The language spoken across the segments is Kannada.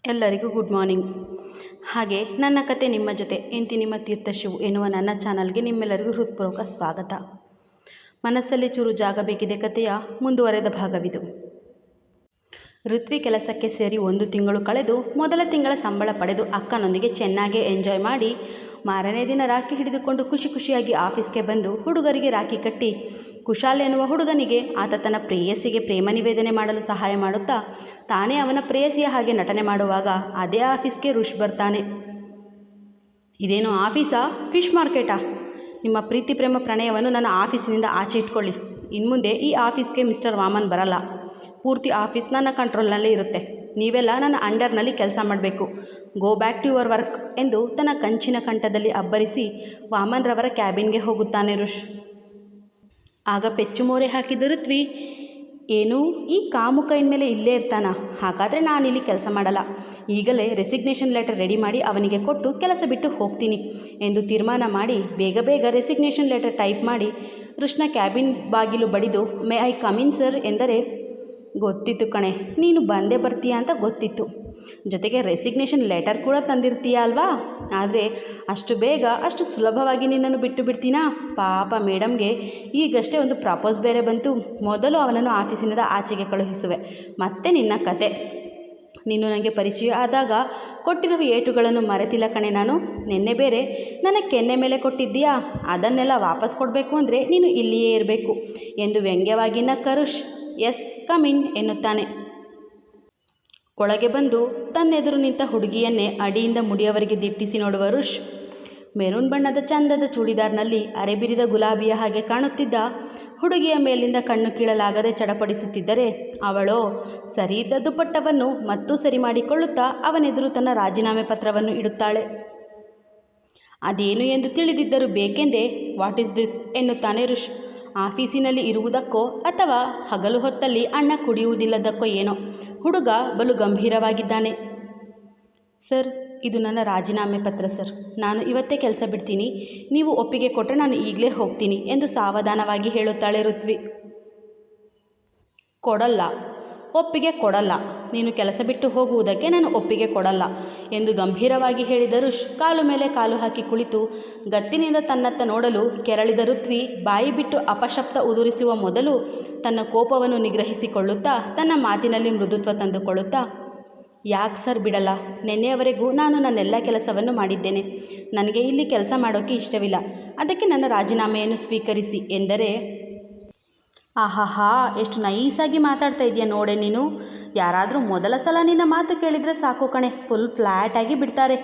ಎಲ್ಲರಿಗೂ ಗುಡ್ ಮಾರ್ನಿಂಗ್. ಹಾಗೆ ನನ್ನ ಕತೆ ನಿಮ್ಮ ಜೊತೆ ಎಂತಿ ನಿಮ್ಮ ತೀರ್ಥಶಿವು ಎನ್ನುವ ನನ್ನ ಚಾನಲ್ಗೆ ನಿಮ್ಮೆಲ್ಲರಿಗೂ ಹೃತ್ಪೂರ್ವಕ ಸ್ವಾಗತ. ಮನಸ್ಸಲ್ಲಿ ಚೂರು ಜಾಗ ಬೇಕಿದೆ ಕಥೆಯ ಮುಂದುವರೆದ ಭಾಗವಿದು. ಋತ್ವಿ ಕೆಲಸಕ್ಕೆ ಸೇರಿ 1 ತಿಂಗಳು ಕಳೆದು ಮೊದಲ ತಿಂಗಳ ಸಂಬಳ ಪಡೆದು ಅಕ್ಕನೊಂದಿಗೆ ಚೆನ್ನಾಗೇ ಎಂಜಾಯ್ ಮಾಡಿ ಮಾರನೇ ದಿನ ರಾಖಿ ಹಿಡಿದುಕೊಂಡು ಖುಷಿ ಖುಷಿಯಾಗಿ ಆಫೀಸ್ಗೆ ಬಂದು ಹುಡುಗರಿಗೆ ರಾಖಿ ಕಟ್ಟಿ ಕುಶಾಲ್ ಎನ್ನುವ ಹುಡುಗನಿಗೆ ಆತ ತನ್ನ ಪ್ರೇಯಸಿಗೆ ಪ್ರೇಮ ನಿವೇದನೆ ಮಾಡಲು ಸಹಾಯ ಮಾಡುತ್ತಾ ತಾನೇ ಅವನ ಪ್ರೇಯಸಿಯ ಹಾಗೆ ನಟನೆ ಮಾಡುವಾಗ ಅದೇ ಆಫೀಸ್ಗೆ ಋಷ್ ಬರ್ತಾನೆ. ಇದೇನು ಆಫೀಸಾ, ಫಿಶ್ ಮಾರ್ಕೆಟಾ? ನಿಮ್ಮ ಪ್ರೀತಿ ಪ್ರೇಮ ಪ್ರಣಯವನ್ನು ನನ್ನ ಆಫೀಸಿನಿಂದ ಆಚೆ ಇಟ್ಕೊಳ್ಳಿ. ಇನ್ಮುಂದೆ ಈ ಆಫೀಸ್ಗೆ ಮಿಸ್ಟರ್ ವಾಮನ್ ಬರಲ್ಲ. ಪೂರ್ತಿ ಆಫೀಸ್ ನನ್ನ ಕಂಟ್ರೋಲ್ನಲ್ಲೇ ಇರುತ್ತೆ. ನೀವೆಲ್ಲ ನನ್ನ ಅಂಡರ್ನಲ್ಲಿ ಕೆಲಸ ಮಾಡಬೇಕು. Go back to your work ಎಂದು ತನ್ನ ಕಂಚಿನ ಕಂಠದಲ್ಲಿ ಅಬ್ಬರಿಸಿ ವಾಮನ್ ರವರ ಕ್ಯಾಬಿನ್ಗೆ ಹೋಗುತ್ತಾನೆ ಋಷ್. ಆಗ ಪೆಚ್ಚು ಮೋರೆ ಹಾಕಿದ ಋತ್ವಿ, ಏನು ಈ ಕಾಮುಕ ಇನ್ಮೇಲೆ ಇಲ್ಲೇ ಇರ್ತಾನಾ? ಹಾಗಾದರೆ ನಾನಿಲ್ಲಿ ಕೆಲಸ ಮಾಡಲ್ಲ. ಈಗಲೇ ರೆಸಿಗ್ನೇಷನ್ ಲೆಟರ್ ರೆಡಿ ಮಾಡಿ ಅವನಿಗೆ ಕೊಟ್ಟು ಕೆಲಸ ಬಿಟ್ಟು ಹೋಗ್ತೀನಿ ಎಂದು ತೀರ್ಮಾನ ಮಾಡಿ ಬೇಗ ಬೇಗ ರೆಸಿಗ್ನೇಷನ್ ಲೆಟರ್ ಟೈಪ್ ಮಾಡಿ ಋಷ್ನ ಕ್ಯಾಬಿನ್ ಬಾಗಿಲು ಬಡಿದು ಮೇ ಐ ಕಮಿನ್ ಸರ್ ಎಂದರೆ, ಗೊತ್ತಿತ್ತು ಕಣೆ ನೀನು ಬಂದೇ ಬರ್ತೀಯ ಅಂತ ಗೊತ್ತಿತ್ತು. ಜೊತೆಗೆ ರೆಸಿಗ್ನೇಷನ್ ಲೆಟರ್ ಕೂಡ ತಂದಿರ್ತೀಯ ಅಲ್ವಾ? ಆದರೆ ಅಷ್ಟು ಬೇಗ ಅಷ್ಟು ಸುಲಭವಾಗಿ ನಿನ್ನನ್ನು ಬಿಟ್ಟು ಬಿಡ್ತೀನಾ? ಪಾಪ ಮೇಡಮ್ಗೆ ಈಗಷ್ಟೇ ಒಂದು ಪ್ರಪೋಸ್ ಬೇರೆ ಬಂತು. ಮೊದಲು ಅವನನ್ನು ಆಫೀಸಿನಿಂದ ಆಚೆಗೆ ಕಳುಹಿಸುವೆ, ಮತ್ತೆ ನಿನ್ನ ಕತೆ. ನೀನು ನನಗೆ ಪರಿಚಯ ಆದಾಗ ಕೊಟ್ಟಿರುವ ಏಟುಗಳನ್ನು ಮರೆತಿಲ್ಲ ಕಣೆ ನಾನು. ನಿನ್ನೆ ಬೇರೆ ನನ್ನ ಕೆನ್ನೆ ಮೇಲೆ ಕೊಟ್ಟಿದ್ದೀಯಾ, ಅದನ್ನೆಲ್ಲ ವಾಪಸ್ ಕೊಡಬೇಕು ಅಂದರೆ ನೀನು ಇಲ್ಲಿಯೇ ಇರಬೇಕು ಎಂದು ವ್ಯಂಗ್ಯವಾಗಿ ನಕ್ಕ ಋಷ್ ಎಸ್ ಕಮಿನ್ ಎನ್ನುತ್ತಾನೆ. ಒಳಗೆ ಬಂದು ತನ್ನೆದುರು ನಿಂತ ಹುಡುಗಿಯನ್ನೇ ಅಡಿಯಿಂದ ಮುಡಿಯವರೆಗೆ ದಿಟ್ಟಿಸಿ ನೋಡುವ ಋಷ್ ಮೆರೂನ್ ಬಣ್ಣದ ಚಂದದ ಚೂಡಿದಾರ್ನಲ್ಲಿ ಅರೆಬಿರಿದ ಗುಲಾಬಿಯ ಹಾಗೆ ಕಾಣುತ್ತಿದ್ದ ಹುಡುಗಿಯ ಮೇಲಿಂದ ಕಣ್ಣು ಕೀಳಲಾಗದೆ ಚಡಪಡಿಸುತ್ತಿದ್ದರೆ ಅವಳೋ ಸರಿ ಇದ್ದ ದುಪ್ಪಟ್ಟವನ್ನು ಮತ್ತೂ ಸರಿ ಮಾಡಿಕೊಳ್ಳುತ್ತಾ ಅವನೆದುರು ತನ್ನ ರಾಜೀನಾಮೆ ಪತ್ರವನ್ನು ಇಡುತ್ತಾಳೆ. ಅದೇನು ಎಂದು ತಿಳಿದಿದ್ದರೂ ಬೇಕೆಂದೇ ವಾಟ್ ಈಸ್ ದಿಸ್ ಎನ್ನುತ್ತಾನೆ ಋಷ್. ಆಫೀಸಿನಲ್ಲಿ ಇರುವುದಕ್ಕೋ ಅಥವಾ ಹಗಲು ಹೊತ್ತಲ್ಲಿ ಅಣ್ಣ ಕುಡಿಯುವುದಿಲ್ಲದಕ್ಕೋ ಏನೋ ಹುಡುಗ ಬಲು ಗಂಭೀರವಾಗಿದ್ದಾನೆ. ಸರ್, ಇದು ನನ್ನ ರಾಜೀನಾಮೆ ಪತ್ರ ಸರ್. ನಾನು ಇವತ್ತೇ ಕೆಲಸ ಬಿಡ್ತೀನಿ. ನೀವು ಒಪ್ಪಿಗೆ ಕೊಟ್ಟರೆ ನಾನು ಈಗಲೇ ಹೋಗ್ತೀನಿ ಎಂದು ಸಾವಧಾನವಾಗಿ ಹೇಳುತ್ತಾಳೆ ಋತ್ವಿ. ಕೊಡಲ್ಲ, ಒಪ್ಪಿಗೆ ಕೊಡಲ್ಲ. ನೀನು ಕೆಲಸ ಬಿಟ್ಟು ಹೋಗುವುದಕ್ಕೆ ನಾನು ಒಪ್ಪಿಗೆ ಕೊಡಲ್ಲ ಎಂದು ಗಂಭೀರವಾಗಿ ಹೇಳಿದ ಋಷ್ ಕಾಲು ಮೇಲೆ ಕಾಲು ಹಾಕಿ ಕುಳಿತು ಗತ್ತಿನಿಂದ ತನ್ನತ್ತ ನೋಡಲು ಕೆರಳಿದ ಋತ್ವಿ ಬಾಯಿ ಬಿಟ್ಟು ಅಪಶಬ್ದ ಉದುರಿಸುವ ಮೊದಲು ತನ್ನ ಕೋಪವನ್ನು ನಿಗ್ರಹಿಸಿಕೊಳ್ಳುತ್ತಾ ತನ್ನ ಮಾತಿನಲ್ಲಿ ಮೃದುತ್ವ ತಂದುಕೊಳ್ಳುತ್ತಾ, ಯಾಕೆ ಸರ್ ಬಿಡಲ್ಲ? ನಿನ್ನೆಯವರೆಗೂ ನಾನು ನನ್ನೆಲ್ಲ ಕೆಲಸವನ್ನು ಮಾಡಿದ್ದೇನೆ. ನನಗೆ ಇಲ್ಲಿ ಕೆಲಸ ಮಾಡೋಕ್ಕೆ ಇಷ್ಟವಿಲ್ಲ. ಅದಕ್ಕೆ ನನ್ನ ರಾಜೀನಾಮೆಯನ್ನು ಸ್ವೀಕರಿಸಿ ಎಂದರೆ, ಆಹಾಹಾ, ಎಷ್ಟು ನೈಸಾಗಿ ಮಾತಾಡ್ತಾ ಇದೆಯಾ ನೋಡೆ ನೀನು. ಯಾರಾದರೂ ಮೊದಲ ಸಲ ನಿನ್ನ ಮಾತು ಕೇಳಿದರೆ ಸಾಕು ಕಣೆ, ಫುಲ್ ಫ್ಲ್ಯಾಟಾಗಿ ಬಿಡ್ತಾರೆ.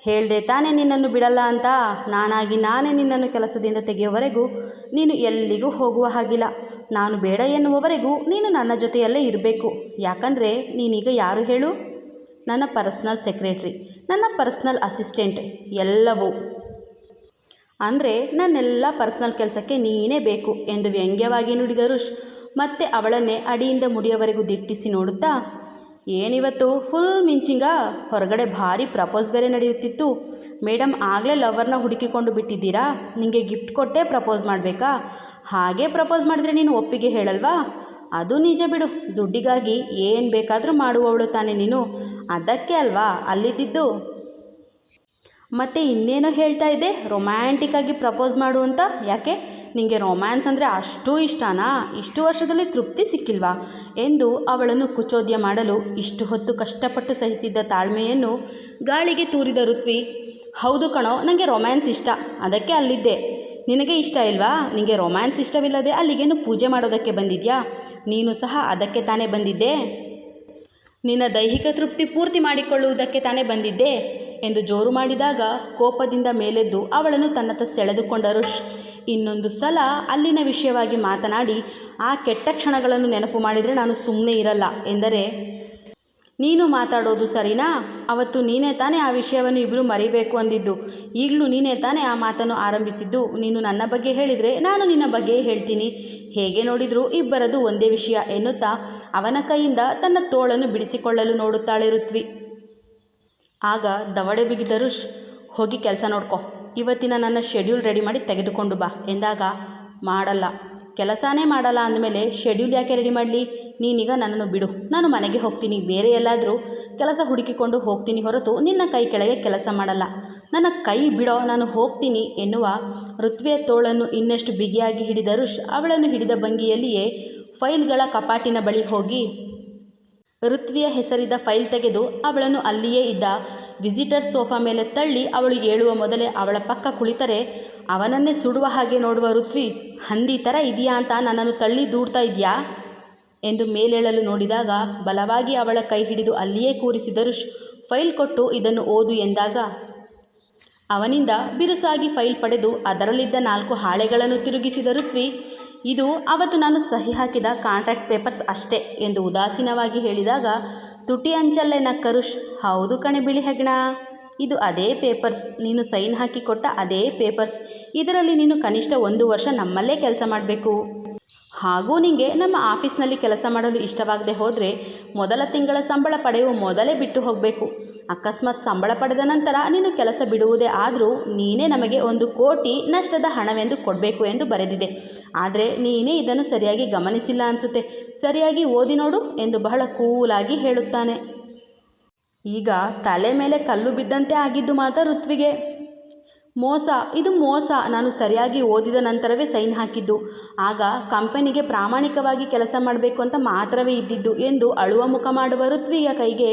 ಹೇಳ್ದೆ ತಾನೇ ನಿನ್ನನ್ನು ಬಿಡಲ್ಲ ಅಂತ. ನಾನಾಗಿ ನಾನೇ ನಿನ್ನನ್ನು ಕೆಲಸದಿಂದ ತೆಗೆಯುವವರೆಗೂ ನೀನು ಎಲ್ಲಿಗೂ ಹೋಗುವ ಹಾಗಿಲ್ಲ. ನಾನು ಬೇಡ ಎನ್ನುವವರೆಗೂ ನೀನು ನನ್ನ ಜೊತೆಯಲ್ಲೇ ಇರಬೇಕು. ಯಾಕಂದರೆ ನೀನೀಗ ಯಾರು ಹೇಳು? ನನ್ನ ಪರ್ಸ್ನಲ್ ಸೆಕ್ರೆಟ್ರಿ, ನನ್ನ ಪರ್ಸ್ನಲ್ ಅಸಿಸ್ಟೆಂಟ್, ಎಲ್ಲವೂ. ಅಂದರೆ ನನ್ನೆಲ್ಲ ಪರ್ಸ್ನಲ್ ಕೆಲಸಕ್ಕೆ ನೀನೇ ಬೇಕು ಎಂದು ವ್ಯಂಗ್ಯವಾಗಿ ನುಡಿದ ಋಷ್ ಮತ್ತೆ ಅವಳನ್ನೇ ಅಡಿಯಿಂದ ಮುಡಿಯವರೆಗೂ ದಿಟ್ಟಿಸಿ ನೋಡುತ್ತಾ, ಏನಿವತ್ತು ಫುಲ್ ಮಿಂಚಿಂಗಾ? ಹೊರಗಡೆ ಭಾರಿ ಪ್ರಪೋಸ್ ಬೇರೆ ನಡೆಯುತ್ತಿತ್ತು. ಮೇಡಮ್ ಆಗಲೇ ಲವರ್ನ ಹುಡುಕಿಕೊಂಡು ಬಿಟ್ಟಿದ್ದೀರಾ? ನಿಮಗೆ ಗಿಫ್ಟ್ ಕೊಟ್ಟೇ ಪ್ರಪೋಸ್ ಮಾಡಬೇಕಾ? ಹಾಗೇ ಪ್ರಪೋಸ್ ಮಾಡಿದ್ರೆ ನೀನು ಒಪ್ಪಿಗೆ ಹೇಳಲ್ವಾ? ಅದು ನಿಜ ಬಿಡು. ದುಡ್ಡಿಗಾಗಿ ಏನು ಬೇಕಾದರೂ ಮಾಡುವವಳು ತಾನೆ ನೀನು. ಅದಕ್ಕೆ ಅಲ್ವಾ ಅಲ್ಲಿದ್ದಿದ್ದು. ಮತ್ತು ಇನ್ನೇನೋ ಹೇಳ್ತಾ ಇದ್ದೆ, ರೊಮ್ಯಾಂಟಿಕ್ಕಾಗಿ ಪ್ರಪೋಸ್ ಮಾಡು ಅಂತ. ಯಾಕೆ ನಿಮಗೆ ರೊಮ್ಯಾನ್ಸ್ ಅಂದರೆ ಅಷ್ಟೂ ಇಷ್ಟನಾ? ಇಷ್ಟು ವರ್ಷದಲ್ಲಿ ತೃಪ್ತಿ ಸಿಕ್ಕಿಲ್ವಾ ಎಂದು ಅವಳನ್ನು ಕುಚೋದ್ಯ ಮಾಡಲು ಇಷ್ಟು ಹೊತ್ತು ಕಷ್ಟಪಟ್ಟು ಸಹಿಸಿದ್ದ ತಾಳ್ಮೆಯನ್ನು ಗಾಳಿಗೆ ತೂರಿದ ಋತ್ವಿ, ಹೌದು ಕಣೋ, ನನಗೆ ರೊಮ್ಯಾನ್ಸ್ ಇಷ್ಟ, ಅದಕ್ಕೆ ಅಲ್ಲಿದ್ದೆ. ನಿನಗೆ ಇಷ್ಟ ಇಲ್ವಾ? ನಿನಗೆ ರೊಮ್ಯಾನ್ಸ್ ಇಷ್ಟವಿಲ್ಲದೆ ಅಲ್ಲಿಗೇನು ಪೂಜೆ ಮಾಡೋದಕ್ಕೆ ಬಂದಿದ್ಯಾ? ನೀನು ಸಹ ಅದಕ್ಕೆ ತಾನೇ ಬಂದಿದ್ದೆ. ನಿನ್ನ ದೈಹಿಕ ತೃಪ್ತಿ ಪೂರ್ತಿ ಮಾಡಿಕೊಳ್ಳುವುದಕ್ಕೆ ತಾನೇ ಬಂದಿದ್ದೆ ಎಂದು ಜೋರು ಮಾಡಿದಾಗ ಕೋಪದಿಂದ ಮೇಲೆದ್ದು ಅವಳನ್ನು ತನ್ನತ್ತ ಸೆಳೆದುಕೊಂಡ ಋಷ್ ಇನ್ನೊಂದು ಸಲ ಅಲ್ಲಿನ ವಿಷಯವಾಗಿ ಮಾತನಾಡಿ ಆ ಕೆಟ್ಟ ಕ್ಷಣಗಳನ್ನು ನೆನಪು ಮಾಡಿದರೆ ನಾನು ಸುಮ್ಮನೆ ಇರಲ್ಲ ಎಂದರೆ, ನೀನು ಮಾತಾಡೋದು ಸರಿನಾ? ಅವತ್ತು ನೀನೇ ತಾನೇ ಆ ವಿಷಯವನ್ನು ಇಬ್ಬರು ಮರಿಬೇಕು ಅಂದಿದ್ದು. ಈಗಲೂ ನೀನೇ ತಾನೇ ಆ ಮಾತನ್ನು ಆರಂಭಿಸಿದ್ದು. ನೀನು ನನ್ನ ಬಗ್ಗೆ ಹೇಳಿದರೆ ನಾನು ನಿನ್ನ ಬಗ್ಗೆ ಹೇಳ್ತೀನಿ. ಹೇಗೆ ನೋಡಿದರೂ ಇಬ್ಬರದು ಒಂದೇ ವಿಷಯ ಎನ್ನುತ್ತಾ ಅವನ ಕೈಯಿಂದ ತನ್ನ ತೋಳನ್ನು ಬಿಡಿಸಿಕೊಳ್ಳಲು ನೋಡುತ್ತಾಳೆ ಋತ್ವಿ. ಆಗ ದವಡೆ ಬಿಗಿದ ಋಷ್, ಹೋಗಿ ಕೆಲಸ ನೋಡ್ಕೊ, ಇವತ್ತಿನ ನನ್ನ ಶೆಡ್ಯೂಲ್ ರೆಡಿ ಮಾಡಿ ತೆಗೆದುಕೊಂಡು ಬಾ ಎಂದಾಗ, ಮಾಡಲ್ಲ, ಕೆಲಸನೇ ಮಾಡಲ್ಲ ಅಂದಮೇಲೆ ಶೆಡ್ಯೂಲ್ ಯಾಕೆ ರೆಡಿ ಮಾಡಲಿ? ನೀನೀಗ ನನ್ನನ್ನು ಬಿಡು, ನಾನು ಮನೆಗೆ ಹೋಗ್ತೀನಿ, ಬೇರೆ ಎಲ್ಲಾದರೂ ಕೆಲಸ ಹುಡುಕಿಕೊಂಡು ಹೋಗ್ತೀನಿ ಹೊರತು ನಿನ್ನ ಕೈ ಕೆಳಗೆ ಕೆಲಸ ಮಾಡಲ್ಲ. ನನ್ನ ಕೈ ಬಿಡೋ, ನಾನು ಹೋಗ್ತೀನಿ ಎನ್ನುವ ಋತ್ವಿಯ ತೋಳನ್ನು ಇನ್ನಷ್ಟು ಬಿಗಿಯಾಗಿ ಹಿಡಿದ ರುಷ್ ಅವಳನ್ನು ಹಿಡಿದ ಭಂಗಿಯಲ್ಲಿಯೇ ಫೈಲ್ಗಳ ಕಪಾಟಿನ ಬಳಿ ಹೋಗಿ ಋತ್ವಿಯ ಹೆಸರಿದ್ದ ಫೈಲ್ ತೆಗೆದು ಅವಳನ್ನು ಅಲ್ಲಿಯೇ ಇದ್ದ ವಿಸಿಟರ್ ಸೋಫಾ ಮೇಲೆ ತಳ್ಳಿ ಅವಳು ಏಳುವ ಮೊದಲೇ ಅವಳ ಪಕ್ಕ ಕುಳಿತರೆ ಅವನನ್ನೇ ಸುಡುವ ಹಾಗೆ ನೋಡುವ ಋತ್ವಿ, ಹಂದಿ ಥರ ಇದೆಯಾ ಅಂತ ನನ್ನನ್ನು ತಳ್ಳಿ ದೂಡ್ತಾ ಇದೆಯಾ ಎಂದು ಮೇಲೇಳಲು ನೋಡಿದಾಗ ಬಲವಾಗಿ ಅವಳ ಕೈ ಹಿಡಿದು ಅಲ್ಲಿಯೇ ಕೂರಿಸಿದ ರುಷ್ ಫೈಲ್ ಕೊಟ್ಟು ಇದನ್ನು ಓದು ಎಂದಾಗ ಅವನಿಂದ ಬಿರುಸಾಗಿ ಫೈಲ್ ಪಡೆದು ಅದರಲ್ಲಿದ್ದ 4 ಹಾಳೆಗಳನ್ನು ತಿರುಗಿಸಿದ ಋತ್ವಿ, ಇದು ಅವತ್ತು ನಾನು ಸಹಿ ಹಾಕಿದ ಕಾಂಟ್ರಾಕ್ಟ್ ಪೇಪರ್ಸ್ ಅಷ್ಟೇ ಎಂದು ಉದಾಸೀನವಾಗಿ ಹೇಳಿದಾಗ ತುಟಿ ಅಂಚಲ್ಲೇ ನಕ್ಕ ರುಷ್, ಹೌದು ಕಣೆ ಬಿಳಿ ಹೆಗ್ಣ, ಇದು ಅದೇ ಪೇಪರ್ಸ್, ನೀನು ಸೈನ್ ಹಾಕಿ ಕೊಟ್ಟ ಅದೇ ಪೇಪರ್ಸ್. ಇದರಲ್ಲಿ ನೀನು ಕನಿಷ್ಠ 1 ವರ್ಷ ನಮ್ಮಲ್ಲೇ ಕೆಲಸ ಮಾಡಬೇಕು. ಹಾಗೂ ನಿನಗೆ ನಮ್ಮ ಆಫೀಸ್ನಲ್ಲಿ ಕೆಲಸ ಮಾಡಲು ಇಷ್ಟವಾಗದೆ ಹೋದರೆ ಮೊದಲ ತಿಂಗಳ ಸಂಬಳ ಪಡೆಯುವ ಮೊದಲೇ ಬಿಟ್ಟು ಹೋಗಬೇಕು. ಅಕಸ್ಮಾತ್ ಸಂಬಳ ಪಡೆದ ನಂತರ ನೀನು ಕೆಲಸ ಬಿಡುವುದೇ ಆದರೂ ನೀನೇ ನಮಗೆ 1 ಕೋಟಿ ನಷ್ಟದ ಹಣವೆಂದು ಕೊಡಬೇಕು ಎಂದು ಬರೆದಿದೆ. ಆದರೆ ನೀನೇ ಇದನ್ನು ಸರಿಯಾಗಿ ಗಮನಿಸಿಲ್ಲ ಅನಿಸುತ್ತೆ. ಸರಿಯಾಗಿ ಓದಿ ನೋಡು ಎಂದು ಬಹಳ ಕೂಲಾಗಿ ಹೇಳುತ್ತಾನೆ. ಈಗ ತಲೆ ಮೇಲೆ ಕಲ್ಲು ಬಿದ್ದಂತೆ ಆಗಿದ್ದು ಮಾತ್ರ ಋತ್ವಿಗೆ. ಮೋಸ, ಇದು ಮೋಸ. ನಾನು ಸರಿಯಾಗಿ ಓದಿದ ನಂತರವೇ ಸೈನ್ ಹಾಕಿದ್ದು. ಆಗ ಕಂಪನಿಗೆ ಪ್ರಾಮಾಣಿಕವಾಗಿ ಕೆಲಸ ಮಾಡಬೇಕು ಅಂತ ಮಾತ್ರವೇ ಇದ್ದಿದ್ದು ಎಂದು ಅಳುವ ಮುಖ ಮಾಡುವ ಋತ್ವಿಯ ಕೈಗೆ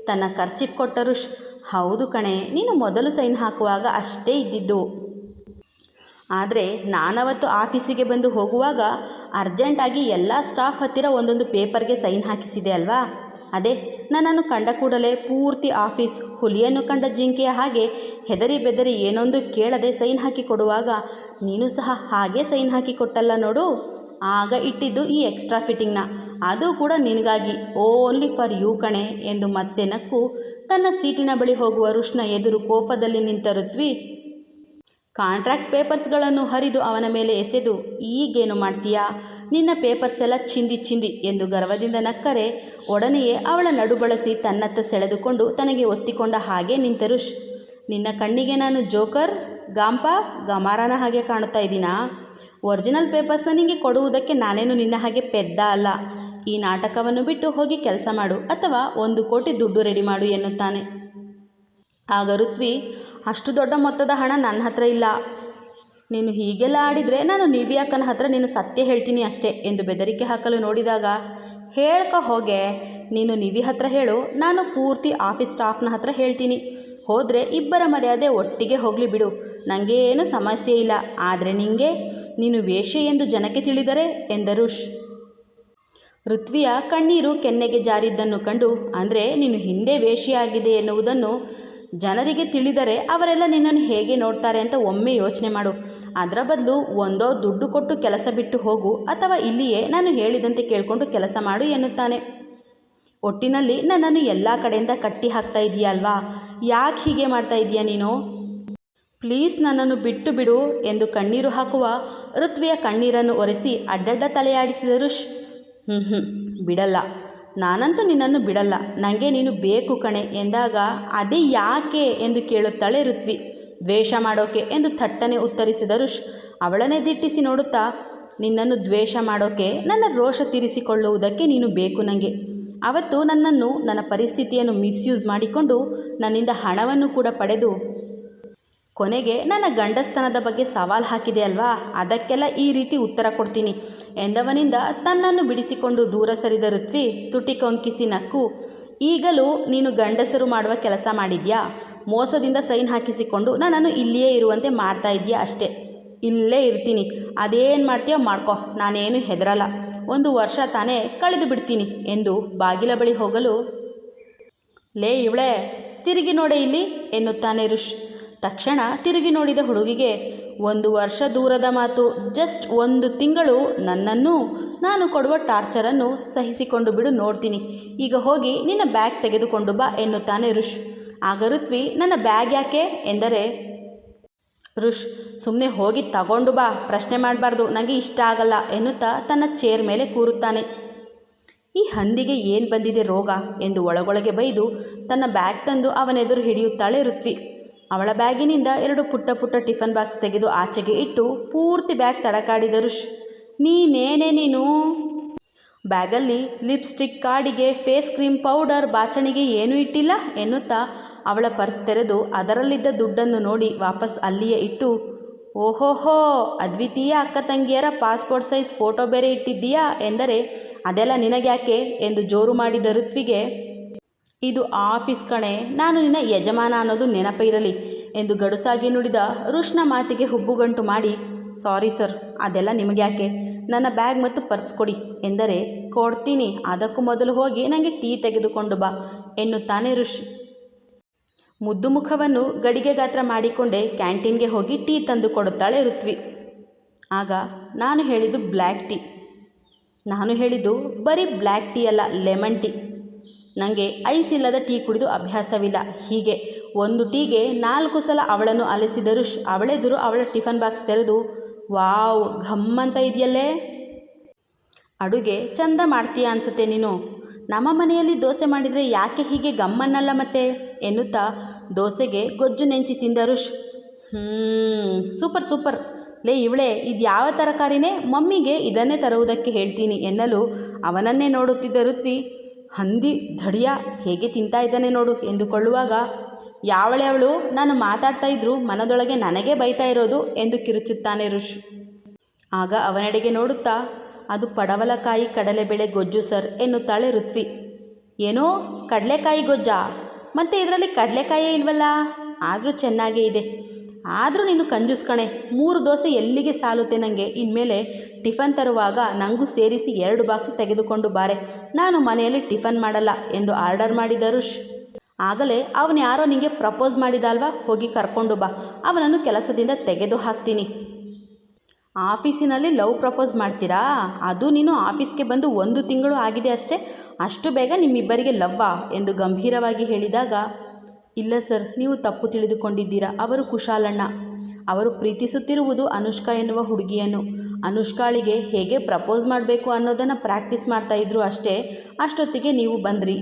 ತನ್ನ ಖರ್ಚಿಪ್ ಕೊಟ್ಟ ರುಷ್, ಹೌದು ಕಣೆ, ನೀನು ಮೊದಲು ಸೈನ್ ಹಾಕುವಾಗ ಅಷ್ಟೇ ಇದ್ದಿದ್ದು. ಆದರೆ ನಾನವತ್ತು ಆಫೀಸಿಗೆ ಬಂದು ಹೋಗುವಾಗ ಅರ್ಜೆಂಟಾಗಿ ಎಲ್ಲ ಸ್ಟಾಫ್ ಹತ್ತಿರ ಒಂದೊಂದು ಪೇಪರ್ಗೆ ಸೈನ್ ಹಾಕಿಸಿದೆ ಅಲ್ವಾ? ಅದೇ ನನ್ನನ್ನು ಕಂಡ ಕೂಡಲೇ ಪೂರ್ತಿ ಆಫೀಸ್ ಹುಲಿಯನ್ನು ಕಂಡ ಜಿಂಕೆಯ ಹಾಗೆ ಹೆದರಿ ಬೆದರಿ ಏನೊಂದು ಕೇಳದೆ ಸೈನ್ ಹಾಕಿ ಕೊಡುವಾಗ ನೀನು ಸಹ ಹಾಗೆ ಸೈನ್ ಹಾಕಿ ಕೊಟ್ಟಲ್ಲ ನೋಡು. ಆಗ ಇಟ್ಟಿದ್ದು ಈ ಎಕ್ಸ್ಟ್ರಾ ಫಿಟ್ಟಿಂಗ್ನ, ಅದು ಕೂಡ ನಿನಗಾಗಿ, ಓನ್ಲಿ ಫಾರ್ ಯು ಕಣೆ ಎಂದು ಮತ್ತೆ ನಕ್ಕು ತನ್ನ ಸೀಟಿನ ಬಳಿ ಹೋಗುವ ರುಷ್ನ ಎದುರು ಕೋಪದಲ್ಲಿ ನಿಂತ ಋತ್ವಿ ಕಾಂಟ್ರಾಕ್ಟ್ ಪೇಪರ್ಸ್ಗಳನ್ನು ಹರಿದು ಅವನ ಮೇಲೆ ಎಸೆದು, ಈಗೇನು ಮಾಡ್ತೀಯಾ? ನಿನ್ನ ಪೇಪರ್ಸ್ ಎಲ್ಲ ಚಿಂದಿ ಎಂದು ಗರ್ವದಿಂದ ನಕ್ಕರೆ ಒಡನೆಯೇ ಅವಳ ನಡು ಬಳಸಿ ತನ್ನತ್ತ ಸೆಳೆದುಕೊಂಡು ತನಗೆ ಒತ್ತಿಕೊಂಡ ಹಾಗೆ ನಿಂತ ರುಷ್, ನಿನ್ನ ಕಣ್ಣಿಗೆ ನಾನು ಜೋಕರ್, ಗಾಂಪ, ಗಮಾರನ ಹಾಗೆ ಕಾಣುತ್ತಾ ಇದ್ದೀನಾ? ಒರಿಜಿನಲ್ ಪೇಪರ್ಸ್ನ ನಿನಗೆ ಕೊಡುವುದಕ್ಕೆ ನಾನೇನು ನಿನ್ನ ಹಾಗೆ ಪೆದ್ದ ಅಲ್ಲ. ಈ ನಾಟಕವನ್ನು ಬಿಟ್ಟು ಹೋಗಿ ಕೆಲಸ ಮಾಡು ಅಥವಾ 1 ಕೋಟಿ ದುಡ್ಡು ರೆಡಿ ಮಾಡು ಎನ್ನುತ್ತಾನೆ. ಆಗ ಋತ್ವಿ, ಅಷ್ಟು ದೊಡ್ಡ ಮೊತ್ತದ ಹಣ ನನ್ನ ಹತ್ರ ಇಲ್ಲ. ನೀನು ಹೀಗೆಲ್ಲ ಆಡಿದರೆ ನಾನು ನಿವಿಯಾಕ್ಕನ ಹತ್ರ ನೀನು ಸತ್ಯ ಹೇಳ್ತೀನಿ ಅಷ್ಟೇ ಎಂದು ಬೆದರಿಕೆ ಹಾಕಲು ನೋಡಿದಾಗ, ಹೇಳ್ಕೊ ಹೋಗೆ, ನೀನು ನಿವಿ ಹತ್ರ ಹೇಳು, ನಾನು ಪೂರ್ತಿ ಆಫೀಸ್ ಸ್ಟಾಫ್ನ ಹತ್ರ ಹೇಳ್ತೀನಿ. ಹೋದರೆ ಇಬ್ಬರ ಮರ್ಯಾದೆ ಒಟ್ಟಿಗೆ ಹೋಗಲಿ ಬಿಡು, ನನಗೇನು ಸಮಸ್ಯೆ ಇಲ್ಲ. ಆದರೆ ನೀನು ವೇಶ್ಯೆ ಎಂದು ಜನಕ್ಕೆ ತಿಳಿದರೆ ಎಂದ ರುಷ್. ಋತ್ವಿಯ ಕಣ್ಣೀರು ಕೆನ್ನೆಗೆ ಜಾರಿದ್ದನ್ನು ಕಂಡು, ಅಂದರೆ ನೀನು ಹಿಂದೆ ವೇಶ್ಯೆಯಾಗಿದೆ ಎನ್ನುವುದನ್ನು ಜನರಿಗೆ ತಿಳಿದರೆ ಅವರೆಲ್ಲ ನಿನ್ನನ್ನು ಹೇಗೆ ನೋಡ್ತಾರೆ ಅಂತ ಒಮ್ಮೆ ಯೋಚನೆ ಮಾಡು. ಅದರ ಬದಲು ಒಂದೋ ದುಡ್ಡು ಕೊಟ್ಟು ಕೆಲಸ ಬಿಟ್ಟು ಹೋಗು ಅಥವಾ ಇಲ್ಲಿಯೇ ನಾನು ಹೇಳಿದಂತೆ ಕೇಳಿಕೊಂಡು ಕೆಲಸ ಮಾಡು ಎನ್ನುತ್ತಾನೆ. ಒಟ್ಟಿನಲ್ಲಿ ನನ್ನನ್ನು ಎಲ್ಲ ಕಡೆಯಿಂದ ಕಟ್ಟಿ ಹಾಕ್ತಾ ಇದೆಯಾ ಅಲ್ವಾ? ಯಾಕೆ ಹೀಗೆ ಮಾಡ್ತಾ ಇದೆಯಾ ನೀನು? ಪ್ಲೀಸ್ ನನ್ನನ್ನು ಬಿಟ್ಟು ಬಿಡು ಎಂದು ಕಣ್ಣೀರು ಹಾಕುವ ಋತ್ವಿಯ ಕಣ್ಣೀರನ್ನು ಒರೆಸಿ ಅಡ್ಡಡ್ಡ ತಲೆಯಾಡಿಸಿದ ರುಷ್, ಬಿಡಲ್ಲ, ನಾನಂತೂ ನಿನ್ನನ್ನು ಬಿಡಲ್ಲ, ನನಗೆ ನೀನು ಬೇಕು ಕಣೆ ಎಂದಾಗ ಅದೇ ಯಾಕೆ ಎಂದು ಕೇಳುತ್ತಾಳೆ ಋತ್ವಿ. ದ್ವೇಷ ಮಾಡೋಕೆ ಎಂದು ಥಟ್ಟನೆ ಉತ್ತರಿಸಿದ ರುಷ್ ಅವಳನ್ನೇ ದಿಟ್ಟಿಸಿ ನೋಡುತ್ತಾ, ನಿನ್ನನ್ನು ದ್ವೇಷ ಮಾಡೋಕೆ, ನನ್ನ ರೋಷ ತೀರಿಸಿಕೊಳ್ಳುವುದಕ್ಕೆ ನೀನು ಬೇಕು ನನಗೆ. ಅವತ್ತು ನನ್ನನ್ನು, ನನ್ನ ಪರಿಸ್ಥಿತಿಯನ್ನು ಮಿಸ್ಯೂಸ್ ಮಾಡಿಕೊಂಡು ನನ್ನಿಂದ ಹಣವನ್ನು ಕೂಡ ಪಡೆದು ಕೊನೆಗೆ ನನ್ನ ಗಂಡಸ್ತನದ ಬಗ್ಗೆ ಸವಾಲು ಹಾಕಿದೆ ಅಲ್ವಾ, ಅದಕ್ಕೆಲ್ಲ ಈ ರೀತಿ ಉತ್ತರ ಕೊಡ್ತೀನಿ ಎಂದವನಿಂದ ತನ್ನನ್ನು ಬಿಡಿಸಿಕೊಂಡು ದೂರ ಸರಿದ ಋತ್ವಿ ತುಟಿ ಕೊಂಕಿಸಿ ನಕ್ಕು, ಈಗಲೂ ನೀನು ಗಂಡಸರು ಮಾಡುವ ಕೆಲಸ ಮಾಡಿದ್ಯಾ? ಮೋಸದಿಂದ ಸೈನ್ ಹಾಕಿಸಿಕೊಂಡು ನನ್ನನ್ನು ಇಲ್ಲಿಯೇ ಇರುವಂತೆ ಮಾಡ್ತಾ ಇದೆಯಾ ಅಷ್ಟೇ. ಇಲ್ಲೇ ಇರ್ತೀನಿ, ಅದೇನು ಮಾಡ್ತೀಯೋ ಮಾಡ್ಕೊ, ನಾನೇನು ಹೆದರಲ್ಲ. 1 ವರ್ಷ ತಾನೇ, ಕಳೆದು ಬಿಡ್ತೀನಿ ಎಂದು ಬಾಗಿಲ ಬಳಿ ಹೋಗಲು, ಲೇ ಇವಳೇ, ತಿರುಗಿ ನೋಡೆ ಇಲ್ಲಿ ಎನ್ನುತ್ತಾನೆ ರುಷ್. ತಕ್ಷಣ ತಿರುಗಿ ನೋಡಿದ ಹುಡುಗಿಗೆ, 1 ವರ್ಷ ದೂರದ ಮಾತು, ಜಸ್ಟ್ 1 ತಿಂಗಳು ನನ್ನನ್ನು, ನಾನು ಕೊಡುವ ಟಾರ್ಚರನ್ನು ಸಹಿಸಿಕೊಂಡು ಬಿಡು, ನೋಡ್ತೀನಿ. ಈಗ ಹೋಗಿ ನಿನ್ನ ಬ್ಯಾಗ್ ತೆಗೆದುಕೊಂಡು ಬಾ ಎನ್ನುತ್ತಾನೆ ರುಷ್. ಆಗ ಋತ್ವಿ, ನನ್ನ ಬ್ಯಾಗ್ ಯಾಕೆ ಎಂದರೆ ರುಷ್, ಸುಮ್ಮನೆ ಹೋಗಿ ತಗೊಂಡು ಬಾ, ಪ್ರಶ್ನೆ ಮಾಡಬಾರ್ದು, ನನಗೆ ಇಷ್ಟ ಆಗಲ್ಲ ಎನ್ನುತ್ತಾ ತನ್ನ ಚೇರ್ ಮೇಲೆ ಕೂರುತ್ತಾನೆ. ಈ ಹಂದಿಗೆ ಏನು ಬಂದಿದೆ ರೋಗ ಎಂದು ಒಳಗೊಳಗೆ ಬೈದು ತನ್ನ ಬ್ಯಾಗ್ ತಂದು ಅವನೆದುರು ಹಿಡಿಯುತ್ತಾಳೆ ಋತ್ವಿ. ಅವಳ ಬ್ಯಾಗಿನಿಂದ 2 ಪುಟ್ಟ ಟಿಫನ್ ಬಾಕ್ಸ್ ತೆಗೆದು ಆಚೆಗೆ ಇಟ್ಟು ಪೂರ್ತಿ ಬ್ಯಾಗ್ ತಡಕಾಡಿದ ರುಷ್, ನೀನೇನೇ ನೀನು? ಬ್ಯಾಗಲ್ಲಿ ಲಿಪ್ಸ್ಟಿಕ್, ಕಾಡಿಗೆ, ಫೇಸ್ ಕ್ರೀಮ್, ಪೌಡರ್, ಬಾಚಣಿಗೆ ಏನೂ ಇಟ್ಟಿಲ್ಲ ಎನ್ನುತ್ತಾ ಅವಳ ಪರ್ಸ್ ತೆರೆದು ಅದರಲ್ಲಿದ್ದ ದುಡ್ಡನ್ನು ನೋಡಿ ವಾಪಸ್ ಅಲ್ಲಿಯೇ ಇಟ್ಟು, ಓಹೋಹೋ, ಅದ್ವಿತೀಯ ಅಕ್ಕ ತಂಗಿಯರ ಪಾಸ್ಪೋರ್ಟ್ ಸೈಜ್ ಫೋಟೋ ಬೇರೆ ಇಟ್ಟಿದ್ದೀಯಾ ಎಂದರೆ ಅದೆಲ್ಲ ನಿನಗ್ಯಾಕೆ ಎಂದು ಜೋರು ಮಾಡಿದ ಋತ್ವಿಗೆ, ಇದು ಆಫೀಸ್ ಕಣೆ, ನಾನು ನಿನ್ನ ಯಜಮಾನ ಅನ್ನೋದು ನೆನಪಿರಲಿ ಎಂದು ಗಡುಸಾಗಿ ನುಡಿದ ರುಷ್ನ ಮಾತಿಗೆ ಹುಬ್ಬುಗಂಟು ಮಾಡಿ, ಸಾರಿ ಸರ್, ಅದೆಲ್ಲ ನಿಮಗ್ಯಾಕೆ, ನನ್ನ ಬ್ಯಾಗ್ ಮತ್ತು ಪರ್ಸ್ ಕೊಡಿ ಎಂದರೆ, ಕೊಡ್ತೀನಿ, ಅದಕ್ಕೂ ಮೊದಲು ಹೋಗಿ ನನಗೆ ಟೀ ತೆಗೆದುಕೊಂಡು ಬಾ ಎನ್ನುತ್ತಾನೆ ರುಷ್. ಮುದ್ದು ಮುಖವನ್ನು ಗಡಿಗೆ ಗಾತ್ರ ಮಾಡಿಕೊಂಡೇ ಕ್ಯಾಂಟೀನ್ಗೆ ಹೋಗಿ ಟೀ ತಂದು ಕೊಡುತ್ತಾಳೆ ಋತ್ವಿ. ಆಗ, ನಾನು ಹೇಳಿದ್ದು ಬ್ಲ್ಯಾಕ್ ಟೀ. ನಾನು ಹೇಳಿದ್ದು ಬರೀ ಬ್ಲ್ಯಾಕ್ ಟೀ ಅಲ್ಲ, ಲೆಮನ್ ಟೀ. ನನಗೆ ಐಸ್ ಇಲ್ಲದ ಟೀ ಕುಡಿದು ಅಭ್ಯಾಸವಿಲ್ಲ. ಹೀಗೆ ಒಂದು ಟೀಗೆ 4 ಸಲ ಅವಳನ್ನು ಅಲೆಸಿದ ರುಷ್ ಅವಳೆದುರು ಅವಳ ಟಿಫನ್ ಬಾಕ್ಸ್ ತೆರೆದು, ವಾವ್, ಘಮ್ಮಂತ ಇದೆಯಲ್ಲೇ, ಅಡುಗೆ ಚಂದ ಮಾಡ್ತೀಯ ಅನಿಸುತ್ತೆ ನೀನು. ನಮ್ಮ ಮನೆಯಲ್ಲಿ ದೋಸೆ ಮಾಡಿದರೆ ಯಾಕೆ ಹೀಗೆ ಗಮ್ಮನ್ನಲ್ಲ ಮತ್ತೆ ಎನ್ನುತ್ತಾ ದೋಸೆಗೆ ಗೊಜ್ಜು ನೆಂಚಿ ತಿಂದ ರುಷ್. ಸೂಪರ್ ಸೂಪರ್, ಲೇ ಇವಳೇ, ಇದು ಯಾವ ತರಕಾರಿನೇ, ಮಮ್ಮಿಗೆ ಇದನ್ನೇ ತರುವುದಕ್ಕೆ ಹೇಳ್ತೀನಿ ಎನ್ನಲು ಅವನನ್ನೇ ನೋಡುತ್ತಿದ್ದ ಋತ್ವಿ, ಹಂದಿ ಧಡಿಯ ಹೇಗೆ ತಿಂತಾ ಇದ್ದಾನೆ ನೋಡು ಎಂದುಕೊಳ್ಳುವಾಗ, ಯಾವಳೆ ಅವಳು, ನಾನು ಮಾತಾಡ್ತಾ ಇದ್ರು ಮನದೊಳಗೆ ನನಗೇ ಬೈತಾ ಇರೋದು ಎಂದು ಕಿರುಚುತ್ತಾನೆ ರುಷ್. ಆಗ ಅವನೆಡೆಗೆ ನೋಡುತ್ತಾ, ಅದು ಪಡವಲಕಾಯಿ ಕಡಲೆಬೇಳೆ ಗೊಜ್ಜು ಸರ್ ಎನ್ನುತ್ತಾಳೆ ಋತ್ವಿ. ಏನೋ ಕಡಲೆಕಾಯಿ ಗೊಜ್ಜಾ? ಮತ್ತೆ ಇದರಲ್ಲಿ ಕಡಲೆಕಾಯೇ ಇಲ್ವಲ್ಲ, ಆದರೂ ಚೆನ್ನಾಗೇ ಇದೆ. ಆದರೂ ನೀನು ಕಂಜೂಸ್ ಕಣೆ, 3 ದೋಸೆ ಎಲ್ಲಿಗೆ ಸಾಲುತ್ತೆ ನನಗೆ, ಇನ್ಮೇಲೆ ಟಿಫನ್ ತರುವಾಗ ನನಗೂ ಸೇರಿಸಿ 2 ಬಾಕ್ಸು ತೆಗೆದುಕೊಂಡು ಬಾರೆ, ನಾನು ಮನೆಯಲ್ಲಿ ಟಿಫನ್ ಮಾಡಲ್ಲ ಎಂದು ಆರ್ಡರ್ ಮಾಡಿದ ರುಷ್. ಆಗಲೇ ಅವನು ಯಾರೋ ನಿನಗೆ ಪ್ರಪೋಸ್ ಮಾಡಿದ ಅಲ್ವಾ, ಹೋಗಿ ಕರ್ಕೊಂಡು ಬಾ, ಅವನನ್ನು ಕೆಲಸದಿಂದ ತೆಗೆದು ಹಾಕ್ತೀನಿ. ಆಫೀಸಿನಲ್ಲಿ ಲವ್ ಪ್ರಪೋಸ್ ಮಾಡ್ತೀರಾ? ಅದು ನೀನು ಆಫೀಸ್ಗೆ ಬಂದು 1 ತಿಂಗಳು ಆಗಿದೆ ಅಷ್ಟೇ, ಅಷ್ಟು ಬೇಗ ನಿಮ್ಮಿಬ್ಬರಿಗೆ ಲವ್ವಾ ಎಂದು ಗಂಭೀರವಾಗಿ ಹೇಳಿದಾಗ, ಇಲ್ಲ ಸರ್, ನೀವು ತಪ್ಪು ತಿಳಿದುಕೊಂಡಿದ್ದೀರಾ. ಅವರು ಕುಶಾಲಣ್ಣ. ಅವರು ಪ್ರೀತಿಸುತ್ತಿರುವುದು ಅನುಷ್ಕಾ ಎನ್ನುವ ಹುಡುಗಿಯನ್ನು. ಅನುಷ್ಕಾಳಿಗೆ ಹೇಗೆ ಪ್ರಪೋಸ್ ಮಾಡಬೇಕು ಅನ್ನೋದನ್ನು ಪ್ರಾಕ್ಟೀಸ್ ಮಾಡ್ತಾ ಇದ್ರು ಅಷ್ಟೇ. ಅಷ್ಟೊತ್ತಿಗೆ ನೀವು ಬಂದ್ರಿ.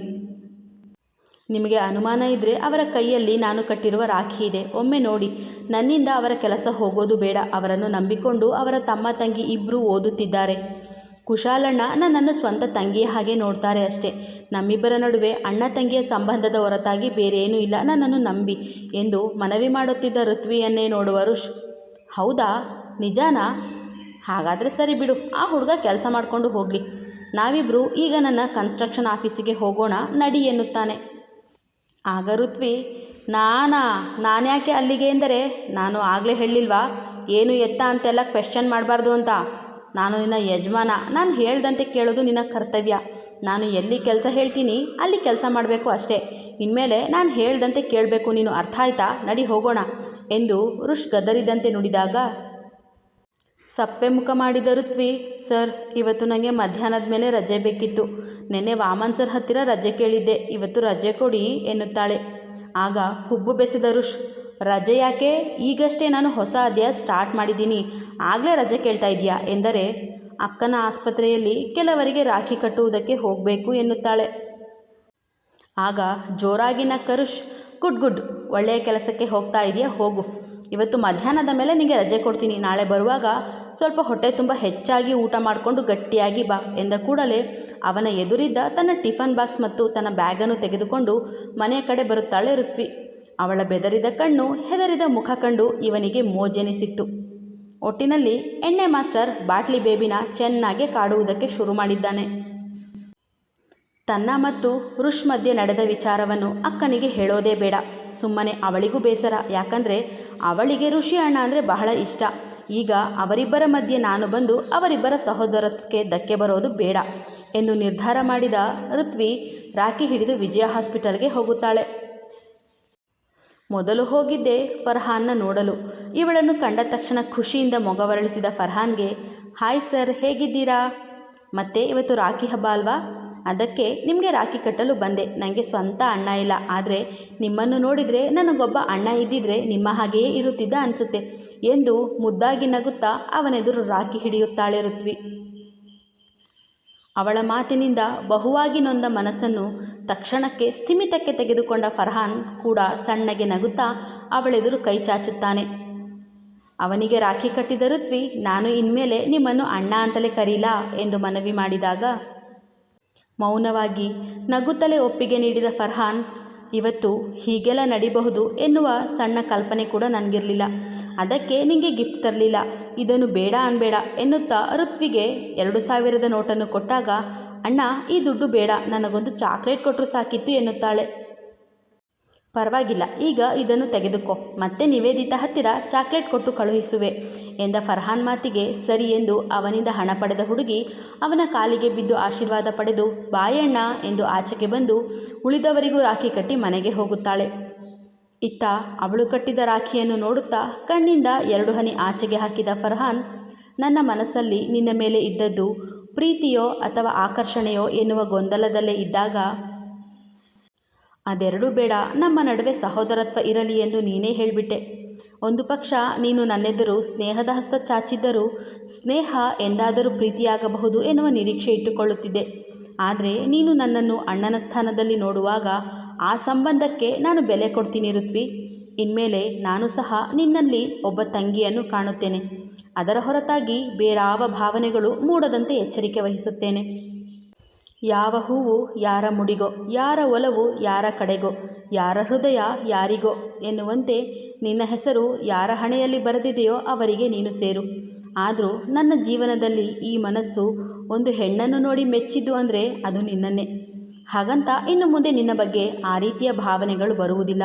ನಿಮಗೆ ಅನುಮಾನ ಇದ್ದರೆ ಅವರ ಕೈಯಲ್ಲಿ ನಾನು ಕಟ್ಟಿರುವ ರಾಖಿ ಇದೆ, ಒಮ್ಮೆ ನೋಡಿ. ನನ್ನಿಂದ ಅವರ ಕೆಲಸ ಹೋಗೋದು ಬೇಡ. ಅವರನ್ನು ನಂಬಿಕೊಂಡು ಅವರ ತಮ್ಮ ತಂಗಿ ಇಬ್ಬರೂ ಓದುತ್ತಿದ್ದಾರೆ. ಕುಶಾಲಣ್ಣ ನನ್ನನ್ನು ಸ್ವಂತ ತಂಗಿಯ ಹಾಗೆ ನೋಡ್ತಾರೆ ಅಷ್ಟೇ. ನಮ್ಮಿಬ್ಬರ ನಡುವೆ ಅಣ್ಣ ತಂಗಿಯ ಸಂಬಂಧದ ಹೊರತಾಗಿ ಬೇರೇನೂ ಇಲ್ಲ, ನನ್ನನ್ನು ನಂಬಿ ಎಂದು ಮನವಿ ಮಾಡುತ್ತಿದ್ದ ಋತ್ವಿಯನ್ನೇ ನೋಡುವ ರುಷ್. ಹೌದಾ, ನಿಜಾನಾ? ಹಾಗಾದರೆ ಸರಿ ಬಿಡು, ಆ ಹುಡುಗ ಕೆಲಸ ಮಾಡಿಕೊಂಡು ಹೋಗಲಿ. ನಾವಿಬ್ಬರು ಈಗ ನನ್ನ ಕನ್ಸ್ಟ್ರಕ್ಷನ್ ಆಫೀಸಿಗೆ ಹೋಗೋಣ ನಡಿ ಎನ್ನುತ್ತಾನೆ. ಆಗ ಋತ್ವಿ, ನಾನ್ಯಾಕೆ ಅಲ್ಲಿಗೆ ಎಂದರೆ, ನಾನು ಆಗಲೇ ಹೇಳಿಲ್ವಾ, ಏನು ಎತ್ತ ಅಂತೆಲ್ಲ ಕ್ವೆಶ್ಚನ್ ಮಾಡಬಾರ್ದು ಅಂತ. ನಾನು ನಿನ್ನ ಯಜಮಾನ, ನಾನು ಹೇಳ್ದಂತೆ ಕೇಳೋದು ನಿನ್ನ ಕರ್ತವ್ಯ. ನಾನು ಎಲ್ಲಿ ಕೆಲಸ ಹೇಳ್ತೀನಿ ಅಲ್ಲಿ ಕೆಲಸ ಮಾಡಬೇಕು ಅಷ್ಟೇ. ಇನ್ಮೇಲೆ ನಾನು ಹೇಳ್ದಂತೆ ಕೇಳಬೇಕು ನೀನು, ಅರ್ಥ ಆಯ್ತಾ? ನಡಿ ಹೋಗೋಣ ಎಂದು ರುಷ್ ಗದರಿದಂತೆ ನುಡಿದಾಗ, ಸಪ್ಪೆ ಮುಖ ಮಾಡಿದ ಋತ್ವಿ, ಸರ್, ಇವತ್ತು ನನಗೆ ಮಧ್ಯಾಹ್ನದ ಮೇಲೆ ರಜೆ ಬೇಕಿತ್ತು. ನೆನ್ನೆ ವಾಮನ್ ಸರ್ ಹತ್ತಿರ ರಜೆ ಕೇಳಿದ್ದೆ, ಇವತ್ತು ರಜೆ ಕೊಡಿ ಎನ್ನುತ್ತಾಳೆ. ಆಗ ಹುಬ್ಬು ಬೆಸೆದ ರುಷ್, ರಜೆ ಯಾಕೆ, ಈಗಷ್ಟೇ ನಾನು ಹೊಸ ಅಧ್ಯಾಯ ಸ್ಟಾರ್ಟ್ ಮಾಡಿದ್ದೀನಿ, ಆಗಲೇ ರಜೆ ಕೇಳ್ತಾ ಇದೆಯಾ ಎಂದರೆ, ಅಕ್ಕನ ಆಸ್ಪತ್ರೆಯಲ್ಲಿ ಕೆಲವರಿಗೆ ರಾಖಿ ಕಟ್ಟುವುದಕ್ಕೆ ಹೋಗಬೇಕು ಎನ್ನುತ್ತಾಳೆ. ಆಗ ಜೋರಾಗಿ ನಕ್ಕ ರುಷ್, ಗುಡ್, ಒಳ್ಳೆಯ ಕೆಲಸಕ್ಕೆ ಹೋಗ್ತಾ ಇದೆಯಾ, ಹೋಗು. ಇವತ್ತು ಮಧ್ಯಾಹ್ನದ ಮೇಲೆ ನಿನಗೆ ರಜೆ ಕೊಡ್ತೀನಿ. ನಾಳೆ ಬರುವಾಗ ಸ್ವಲ್ಪ ಹೊಟ್ಟೆ ತುಂಬ ಹೆಚ್ಚಾಗಿ ಊಟ ಮಾಡಿಕೊಂಡು ಗಟ್ಟಿಯಾಗಿ ಬಾ ಎಂದ ಕೂಡಲೇ ಅವನ ಎದುರಿದ್ದ ತನ್ನ ಟಿಫನ್ ಬಾಕ್ಸ್ ಮತ್ತು ತನ್ನ ಬ್ಯಾಗನ್ನು ತೆಗೆದುಕೊಂಡು ಮನೆಯ ಕಡೆ ಬರುತ್ತಾಳೆ ಋತ್ವಿ. ಅವಳ ಬೆದರಿದ ಕಣ್ಣು, ಹೆದರಿದ ಮುಖ ಕಂಡು ಇವನಿಗೆ ಮೋಜೆನಿಸಿತ್ತು. ಒಟ್ಟಿನಲ್ಲಿ ಎಣ್ಣೆ ಮಾಸ್ಟರ್ ಬಾಟ್ಲಿ ಬೇಬಿನ ಚೆನ್ನಾಗಿ ಕಾಡುವುದಕ್ಕೆ ಶುರು ಮಾಡಿದ್ದಾನೆ. ತನ್ನ ಮತ್ತು ರುಷ್ ಮಧ್ಯೆ ನಡೆದ ವಿಚಾರವನ್ನು ಅಕ್ಕನಿಗೆ ಹೇಳೋದೇ ಬೇಡ. ಸುಮ್ಮನೆ ಅವಳಿಗೂ ಬೇಸರ, ಯಾಕಂದರೆ ಅವಳಿಗೆ ಋಷಿ ಅಣ್ಣ ಅಂದರೆ ಬಹಳ ಇಷ್ಟ. ಈಗ ಅವರಿಬ್ಬರ ಮಧ್ಯೆ ನಾನು ಬಂದು ಅವರಿಬ್ಬರ ಸಹೋದರತ್ವಕ್ಕೆ ಧಕ್ಕೆ ಬರೋದು ಬೇಡ ಎಂದು ನಿರ್ಧಾರ ಮಾಡಿದ ಋತ್ವಿ ರಾಖಿ ಹಿಡಿದು ವಿಜಯ ಹಾಸ್ಪಿಟಲ್ಗೆ ಹೋಗುತ್ತಾಳೆ. ಮೊದಲು ಹೋಗಿದ್ದೆ ಫರ್ಹಾನ್ನ ನೋಡಲು. ಇವಳನ್ನು ಕಂಡ ತಕ್ಷಣ ಖುಷಿಯಿಂದ ಮೊಗವರಳಿಸಿದ ಫರ್ಹಾನ್ಗೆ, ಹಾಯ್ ಸರ್, ಹೇಗಿದ್ದೀರಾ? ಮತ್ತೆ ಇವತ್ತು ರಾಖಿ ಹಬ್ಬ ಅಲ್ವಾ, ಅದಕ್ಕೆ ನಿಮಗೆ ರಾಖಿ ಕಟ್ಟಲು ಬಂದೆ. ನನಗೆ ಸ್ವಂತ ಅಣ್ಣ ಇಲ್ಲ, ಆದರೆ ನಿಮ್ಮನ್ನು ನೋಡಿದರೆ ನನಗೊಬ್ಬ ಅಣ್ಣ ಇದ್ದಿದ್ರೆ ನಿಮ್ಮ ಹಾಗೆಯೇ ಇರುತ್ತಿದ್ದ ಅನಿಸುತ್ತೆ ಎಂದು ಮುದ್ದಾಗಿ ನಗುತ್ತಾ ಅವನೆದುರು ರಾಖಿ ಹಿಡಿಯುತ್ತಾಳೆ ಋತ್ವಿ. ಅವಳ ಮಾತಿನಿಂದ ಬಹುವಾಗಿ ನೊಂದ ಮನಸ್ಸನ್ನು ತಕ್ಷಣಕ್ಕೆ ಸ್ಥಿಮಿತಕ್ಕೆ ತೆಗೆದುಕೊಂಡ ಫರ್ಹಾನ್ ಕೂಡ ಸಣ್ಣಗೆ ನಗುತ್ತಾ ಅವಳೆದುರು ಕೈ ಚಾಚುತ್ತಾನೆ. ಅವನಿಗೆ ರಾಖಿ ಕಟ್ಟಿದ ಋತ್ವಿ ನಾನು ಇನ್ಮೇಲೆ ನಿಮ್ಮನ್ನು ಅಣ್ಣ ಅಂತಲೇ ಕರೀಲಾ ಎಂದು ಮನವಿ ಮಾಡಿದಾಗ ಮೌನವಾಗಿ ನಗುತ್ತಲೇ ಒಪ್ಪಿಗೆ ನೀಡಿದ ಫರ್ಹಾನ್, ಇವತ್ತು ಹೀಗೆಲ್ಲ ನಡಿಬಹುದು ಎನ್ನುವ ಸಣ್ಣ ಕಲ್ಪನೆ ಕೂಡ ನನಗಿರಲಿಲ್ಲ. ಅದಕ್ಕೆ ನಿಂಗೆ ಗಿಫ್ಟ್ ತರಲಿಲ್ಲ, ಇದನ್ನು ಬೇಡ ಅನ್ಬೇಡ ಎನ್ನುತ್ತಾ ಋತ್ವಿಗೆ 2,000 ನೋಟನ್ನು ಕೊಟ್ಟಾಗ, ಅಣ್ಣ ಈ ದುಡ್ಡು ಬೇಡ, ನನಗೊಂದು ಚಾಕ್ಲೇಟ್ ಕೊಟ್ಟರು ಸಾಕಿತ್ತು ಎನ್ನುತ್ತಾಳೆ. ಪರವಾಗಿಲ್ಲ, ಈಗ ಇದನ್ನು ತೆಗೆದುಕೋ, ಮತ್ತೆ ನಿವೇದಿತಾ ಹತ್ತಿರ ಚಾಕ್ಲೇಟ್ ಕೊಟ್ಟು ಕಳುಹಿಸುವೆ ಎಂದ ಫರ್ಹಾನ್ ಮಾತಿಗೆ ಸರಿ ಎಂದು ಅವನಿಂದ ಹಣ ಪಡೆದ ಹುಡುಗಿ ಅವನ ಕಾಲಿಗೆ ಬಿದ್ದು ಆಶೀರ್ವಾದ ಪಡೆದು ಬಾಯಣ್ಣ ಎಂದು ಆಚೆಗೆ ಬಂದು ಉಳಿದವರಿಗೂ ರಾಖಿ ಕಟ್ಟಿ ಮನೆಗೆ ಹೋಗುತ್ತಾಳೆ. ಇತ್ತ ಅವಳು ಕಟ್ಟಿದ ರಾಖಿಯನ್ನು ನೋಡುತ್ತಾ ಕಣ್ಣಿಂದ 2 ಹನಿ ಆಚೆಗೆ ಹಾಕಿದ ಫರ್ಹಾನ್, ನನ್ನ ಮನಸ್ಸಲ್ಲಿ ನಿನ್ನ ಮೇಲೆ ಇದ್ದದ್ದು ಪ್ರೀತಿಯೋ ಅಥವಾ ಆಕರ್ಷಣೆಯೋ ಎನ್ನುವ ಗೊಂದಲದಲ್ಲೇ ಇದ್ದಾಗ, ಅದೆರಡೂ ಬೇಡ, ನಮ್ಮ ನಡುವೆ ಸಹೋದರತ್ವ ಇರಲಿ ಎಂದು ನೀನೇ ಹೇಳಿಬಿಟ್ಟೆ. ಒಂದು ಪಕ್ಷ ನೀನು ನನ್ನೆದುರು ಸ್ನೇಹದ ಹಸ್ತ ಚಾಚಿದ್ದರೂ ಸ್ನೇಹ ಎಂದಾದರೂ ಪ್ರೀತಿಯಾಗಬಹುದು ಎನ್ನುವ ನಿರೀಕ್ಷೆ ಇಟ್ಟುಕೊಳ್ಳುತ್ತಿದ್ದೆ. ಆದರೆ ನೀನು ನನ್ನನ್ನು ಅಣ್ಣನ ಸ್ಥಾನದಲ್ಲಿ ನೋಡುವಾಗ ಆ ಸಂಬಂಧಕ್ಕೆ ನಾನು ಬೆಲೆ ಕೊಡ್ತೀನಿ ಋತ್ವಿ. ಇನ್ಮೇಲೆ ನಾನು ಸಹ ನಿನ್ನಲ್ಲಿ ಒಬ್ಬ ತಂಗಿಯನ್ನು ಕಾಣುತ್ತೇನೆ. ಅದರ ಹೊರತಾಗಿ ಬೇರಾವ ಭಾವನೆಗಳು ಮೂಡದಂತೆ ಎಚ್ಚರಿಕೆ ವಹಿಸುತ್ತೇನೆ. ಯಾವ ಹೂವು ಯಾರ ಮುಡಿಗೋ, ಯಾರ ಒಲವು ಯಾರ ಕಡೆಗೋ, ಯಾರ ಹೃದಯ ಯಾರಿಗೋ ಎನ್ನುವಂತೆ ನಿನ್ನ ಹೆಸರು ಯಾರ ಹಣೆಯಲ್ಲಿ ಬರೆದಿದೆಯೋ ಅವರಿಗೆ ನೀನು ಸೇರು. ಆದರೂ ನನ್ನ ಜೀವನದಲ್ಲಿ ಈ ಮನಸ್ಸು ಒಂದು ಹೆಣ್ಣನ್ನು ನೋಡಿ ಮೆಚ್ಚಿದ್ದು ಅಂದರೆ ಅದು ನಿನ್ನನ್ನೇ. ಹಾಗಂತ ಇನ್ನು ಮುಂದೆ ನಿನ್ನ ಬಗ್ಗೆ ಆ ರೀತಿಯ ಭಾವನೆಗಳು ಬರುವುದಿಲ್ಲ.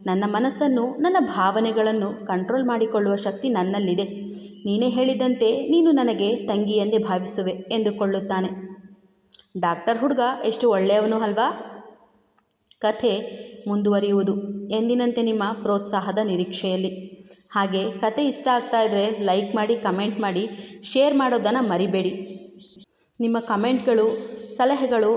ನನ್ನ ಮನಸ್ಸನ್ನು, ನನ್ನ ಭಾವನೆಗಳನ್ನು ಕಂಟ್ರೋಲ್ ಮಾಡಿಕೊಳ್ಳುವ ಶಕ್ತಿ ನನ್ನಲ್ಲಿದೆ. ನೀನೇ ಹೇಳಿದಂತೆ ನೀನು ನನಗೆ ತಂಗಿ ಎಂದೇ ಭಾವಿಸುವೆ ಎಂದುಕೊಳ್ಳುತ್ತಾನೆ. ಡಾಕ್ಟರ್ ಹುಡುಗ ಎಷ್ಟು ಒಳ್ಳೆಯವನು ಅಲ್ವಾ? ಕಥೆ ಮುಂದುವರಿಯುವುದು ಎಂದಿನಂತೆ ನಿಮ್ಮ ಪ್ರೋತ್ಸಾಹದ ನಿರೀಕ್ಷೆಯಲ್ಲಿ. ಹಾಗೆ ಕತೆ ಇಷ್ಟ ಆಗ್ತಾ ಇದ್ದರೆ ಲೈಕ್ ಮಾಡಿ, ಕಮೆಂಟ್ ಮಾಡಿ, ಶೇರ್ ಮಾಡೋದನ್ನು ಮರಿಬೇಡಿ. ನಿಮ್ಮ ಕಮೆಂಟ್ಗಳು, ಸಲಹೆಗಳು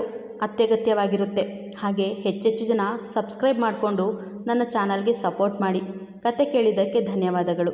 ಅತ್ಯಗತ್ಯವಾಗಿರುತ್ತೆ. ಹಾಗೆ ಹೆಚ್ಚೆಚ್ಚು ಜನ ಸಬ್ಸ್ಕ್ರೈಬ್ ಮಾಡಿಕೊಂಡು ನನ್ನ ಚಾನಲ್ಗೆ ಸಪೋರ್ಟ್ ಮಾಡಿ. ಕತೆ ಕೇಳಿದ್ದಕ್ಕೆ ಧನ್ಯವಾದಗಳು.